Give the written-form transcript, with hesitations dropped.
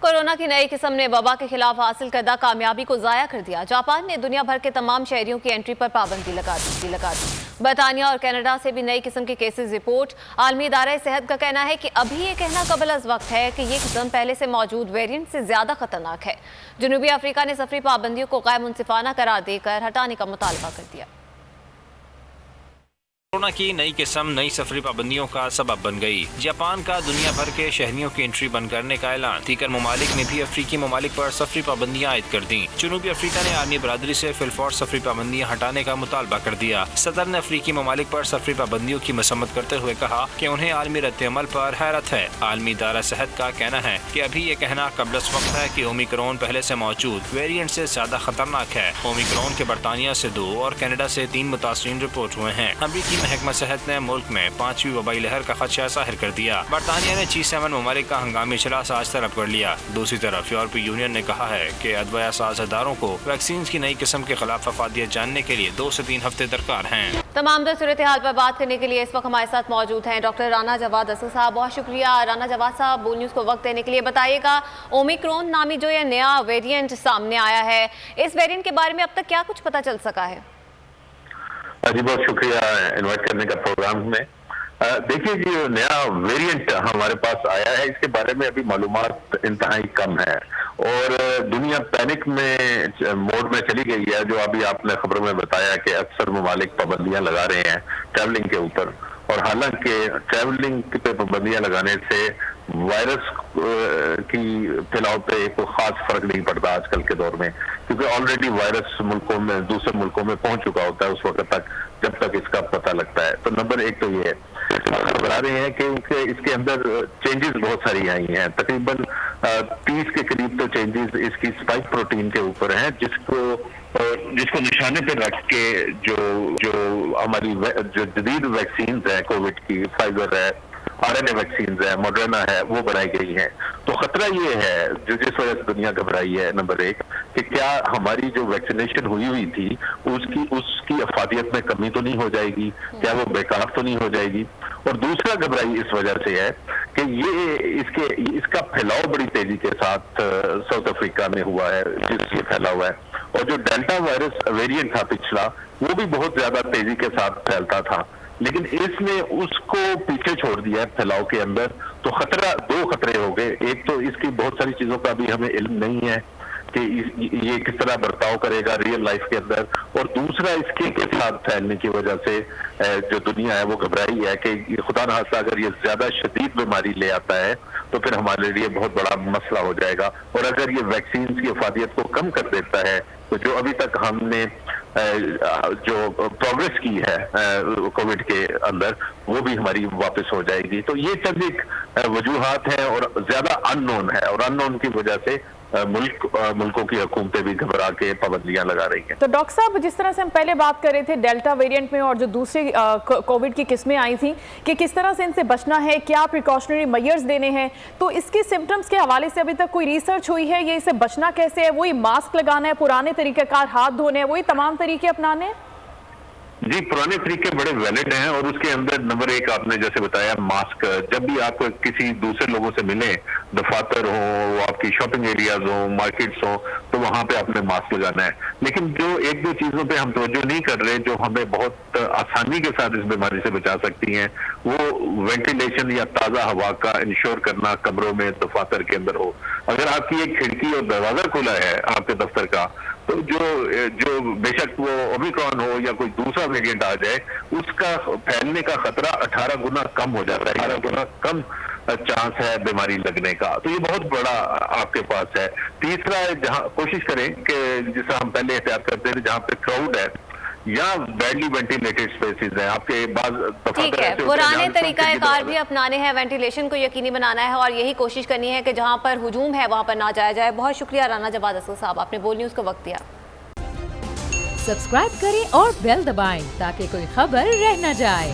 Corona की नई किस्म ने वबा के खिलाफ हासिल करदा कामयाबी को ज़ाया कर दिया। जापान ने दुनिया भर के तमाम शहरियों की एंट्री पर पाबंदी लगा दी। बरतानिया और कनाडा से भी नई किस्म के केसेस रिपोर्ट। आलमी इदारा सेहत का कहना है कि अभी ये कहना कबल अज़ वक्त है कि ये किस्म पहले से मौजूद वेरिएंट से ज़्यादा खतरनाक है। जनूबी अफ्रीका ने सफरी पाबंदियों को गैर मुनसिफाना करार देकर हटाने का मुतालबा कर दिया। कोरोना की नई किस्म नई सफरी पाबंदियों का सबब बन गई। जापान का दुनिया भर के शहरियों की एंट्री बंद करने का ऐलान। दीगर ममालिक ने भी अफ्रीकी ममालिक पर सफरी पाबंदियां आयद कर दी। जनूबी अफ्रीका ने आर्मी बरादरी से फिलफौर सफरी पाबंदियां हटाने का मुतालबा कर दिया। सदर ने अफ्रीकी ममालिक पर सफरी पाबंदियों की मसम्मत करते हुए कहा कि उन्हें आलमी रद्द-ए-अमल पर हैरत है। आलमी इदारा सेहत का कहना है कि अभी ये कहना कबल वक्त है कि ओमिक्रॉन पहले से मौजूद वेरिएंट से ज्यादा खतरनाक है। ओमिक्रॉन के बरतानिया से 2 और कनाडा से 3 मुतासरीन रिपोर्ट हुए हैं। अमरीकी महकमा सेहत ने मुल्क में 5वीं वबाई लहर का खदशा जाहिर कर दिया। बरतानिया ने G7 ममालिक का हंगामी इजलास आज तलब कर लिया। दूसरी तरफ यूरोपीय यूनियन ने कहा है कि अदविया साज इदारों को वैक्सीन की नई किस्म के खिलाफ अफादियत जानने के लिए 2 से 3 हफ्ते दरकार हैं। तमाम सूरत हाल पर बात करने के लिए इस वक्त हमारे साथ मौजूद हैं डॉक्टर राना जवाद असद साहब। बहुत शुक्रिया राना जवाद साहब बोल न्यूज़ को वक्त देने के लिए। बताइएगा, ओमिक्रॉन नामी जो ये नया वेरिएंट सामने आया है, इस वेरिएंट के बारे में अब तक क्या कुछ पता चल सका है? जी बहुत शुक्रिया इनवाइट करने का प्रोग्राम में। देखिए जी, नया वेरिएंट हमारे पास आया है, इसके बारे में अभी मालूमात इंतहाई कम है और दुनिया पैनिक में मोड में चली गई है। जो अभी आपने खबरों में बताया कि अक्सर ममालिक पाबंदियां लगा रहे हैं ट्रैवलिंग के ऊपर, और हालांकि ट्रैवलिंग पे पाबंदियां लगाने से वायरस की फैलाव पे कोई खास फर्क नहीं पड़ता आजकल के दौर में, क्योंकि ऑलरेडी वायरस मुल्कों में दूसरे मुल्कों में पहुंच चुका होता है उस वक्त तक जब तक इसका पता लगता है। तो नंबर 1 तो ये है, बता रहे हैं कि इसके अंदर चेंजेस बहुत सारी आई हैं। तकरीबन 30 के करीब तो चेंजेस इसकी स्पाइक प्रोटीन के ऊपर हैं, जिसको निशाने पे रख के जो हमारी जो जदीद वैक्सीन है कोविड की, फाइजर है, RNA वैक्सीन है, मॉडर्ना है, वो बनाई गई है। तो खतरा ये है जो जिस वजह से दुनिया घबराई है, नंबर 1 कि क्या हमारी जो वैक्सीनेशन हुई थी उसकी अफादियत में कमी तो नहीं हो जाएगी, क्या वो बेकार तो नहीं हो जाएगी। और दूसरा घबराई इस वजह से है कि इसका फैलाव बड़ी तेजी के साथ साउथ अफ्रीका में हुआ है, जिससे फैला हुआ है। और जो डेल्टा वायरस वेरिएंट था पिछला, वो भी बहुत ज्यादा तेजी के साथ फैलता था, लेकिन इसने उसको पीछे छोड़ दिया है फैलाव के अंदर। तो 2 खतरे हो गए। एक तो इसकी बहुत सारी चीजों का भी हमें इल्म नहीं है कि ये किस तरह बर्ताव करेगा रियल लाइफ के अंदर, और दूसरा इसके साथ फैलने की वजह से जो दुनिया है वो घबराई है कि खुदा न खास्ता अगर ये ज्यादा शदीद बीमारी ले आता है तो फिर हमारे लिए बहुत बड़ा मसला हो जाएगा। और अगर ये वैक्सीन की अफादियत को कम कर देता है तो जो अभी तक हमने जो प्रोग्रेस की है कोविड के अंदर, वो भी हमारी वापस हो जाएगी। तो ये चंद एक वजूहात हैं और ज्यादा अननोन है, और अननोन की वजह से मुल्कों की हुकूमतें भी घबरा के पाबंदियां लगा रही हैं। तो डॉक्टर साहब, जिस तरह से हम पहले बात कर रहे थे डेल्टा वेरिएंट में और जो दूसरी कोविड की किस्में आई थी कि किस तरह से इनसे बचना है, क्या प्रिकॉशनरी मेजर्स देने हैं, तो इसके सिम्टम्स के हवाले से अभी तक कोई रिसर्च हुई है? ये इससे बचना कैसे है? वही मास्क लगाना है, पुराने तरीक़ेकार हाथ धोने हैं, वही तमाम तरीके अपनाने हैं? जी, पुराने तरीके बड़े वैलिड हैं, और उसके अंदर नंबर 1 आपने जैसे बताया मास्क। जब भी आप किसी दूसरे लोगों से मिलें, दफातर हो, आपकी शॉपिंग एरियाज हो, मार्केट्स हो, तो वहां पे आपने मास्क लगाना है। लेकिन जो 1-2 चीजों पे हम तवज्जो नहीं कर रहे जो हमें बहुत आसानी के साथ इस बीमारी से बचा सकती हैं, वो वेंटिलेशन या ताजा हवा का इंश्योर करना कमरों में, दफातर के अंदर हो। अगर आपकी एक खिड़की और दरवाजा खुला है आपके दफ्तर का, तो जो बेशक वो ओमिक्रॉन हो या कोई दूसरा वेरिएंट आ जाए, उसका फैलने का खतरा 18 गुना कम हो जाता है, 18 गुना कम चांस है बीमारी लगने का। तो ये बहुत बड़ा आपके पास है। तीसरा, जहां कोशिश करें कि जिसे हम पहले एहतियात करते थे, जहां पे क्राउड है या बैडली वेंटिलेटेड स्पेसेस हैं, आपके बाद ठीक है, पुराने तरीकाकार भी अपनाने हैं, वेंटिलेशन को यकीनी बनाना है और यही कोशिश करनी है कि जहां पर हुजूम है वहां पर ना जाया जाए। बहुत शुक्रिया राना जवाद असद साहब, आपने बोल न्यूज़ को वक्त दिया। सब्सक्राइब करें और बेल दबाएं ताकि कोई खबर रह न जाए।